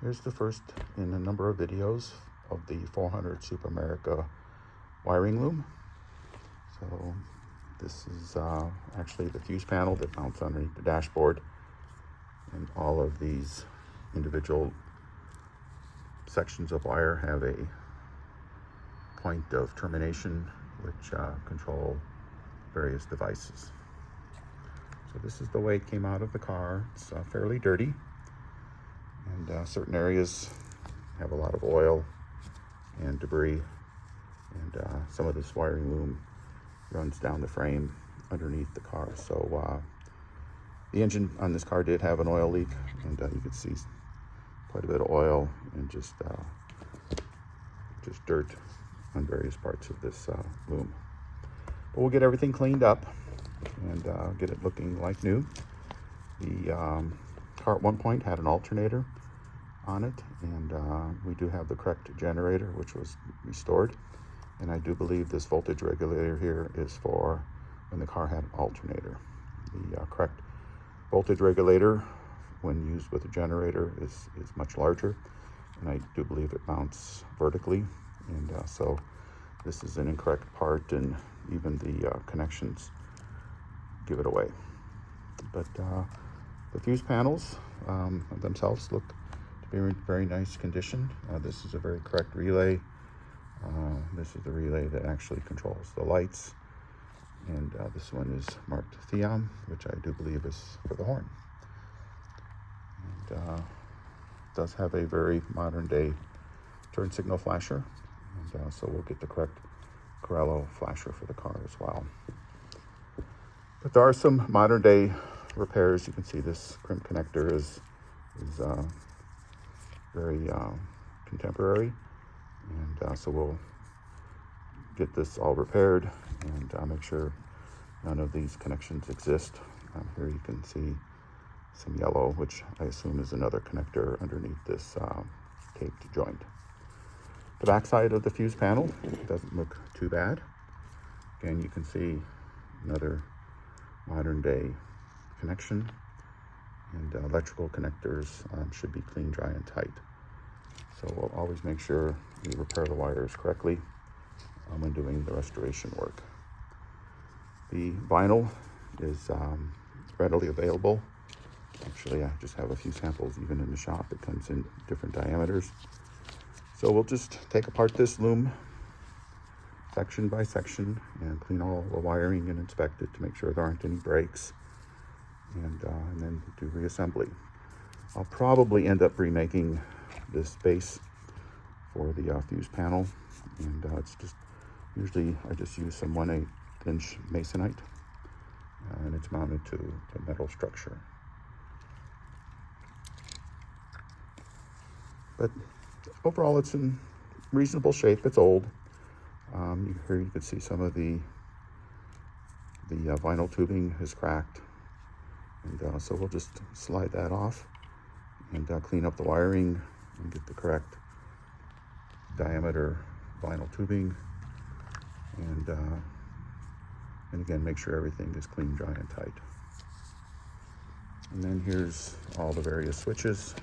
Here's the first in a number of videos of the 400 Super America wiring loom. So this is actually the fuse panel that mounts underneath the dashboard, and all of these individual sections of wire have a point of termination which control various devices. So this is the way it came out of the car. It's fairly dirty, and certain areas have a lot of oil and debris, and some of this wiring loom runs down the frame underneath the car. So the engine on this car did have an oil leak, and you can see quite a bit of oil and just dirt on various parts of this loom. But we'll get everything cleaned up and get it looking like new. The car at one point had an alternator on it, and we do have the correct generator, which was restored. And I do believe this voltage regulator here is for when the car had an alternator. The correct voltage regulator, when used with a generator, is much larger, and I do believe it mounts vertically, and so this is an incorrect part, and even the connections give it away. But the fuse panels themselves look to be in very nice condition. This is a very correct relay. This is the relay that actually controls the lights, and this one is marked Theom, which I do believe is for the horn. And does have a very modern day turn signal flasher, and so we'll get the correct Corello flasher for the car as well. But there are some modern day repairs. You can see this crimp connector is very contemporary, and so we'll get this all repaired and make sure none of these connections exist. Here you can see some yellow, which I assume is another connector underneath this taped joint. The backside of the fuse panel doesn't look too bad. Again, you can see another modern day connection, and electrical connectors should be clean, dry, and tight. So we'll always make sure we repair the wires correctly when doing the restoration work. The vinyl is readily available. Actually, I just have a few samples even in the shop. It comes in different diameters. So we'll just take apart this loom section by section and clean all the wiring and inspect it to make sure there aren't any breaks, and then do reassembly. I'll probably end up remaking this base for the fuse panel, and it's just usually I just use some 1/8 inch masonite, and it's mounted to a metal structure. But overall, it's in reasonable shape. It's old. Here you can see some of the vinyl tubing is cracked, and so we'll just slide that off and clean up the wiring and get the correct diameter vinyl tubing, and again make sure everything is clean, dry, and tight. And then here's all the various switches.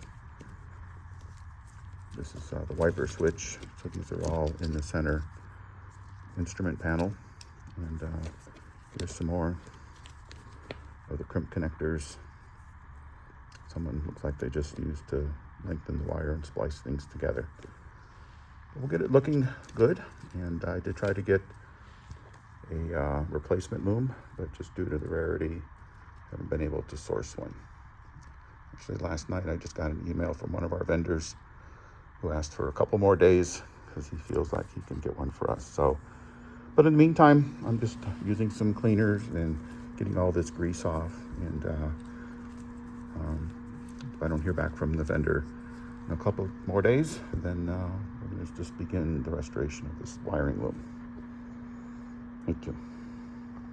This is the wiper switch, so these are all in the center instrument panel. And here's some more of the crimp connectors. Someone looks like they just used to lengthen the wire and splice things together. But we'll get it looking good, and I did try to get a replacement loom, but just due to the rarity, haven't been able to source one. Actually, last night I just got an email from one of our vendors who asked for a couple more days because he feels like he can get one for us. So, but in the meantime, I'm just using some cleaners and getting all this grease off. And if I don't hear back from the vendor in a couple more days, then we're going to just begin the restoration of this wiring loom. Thank you.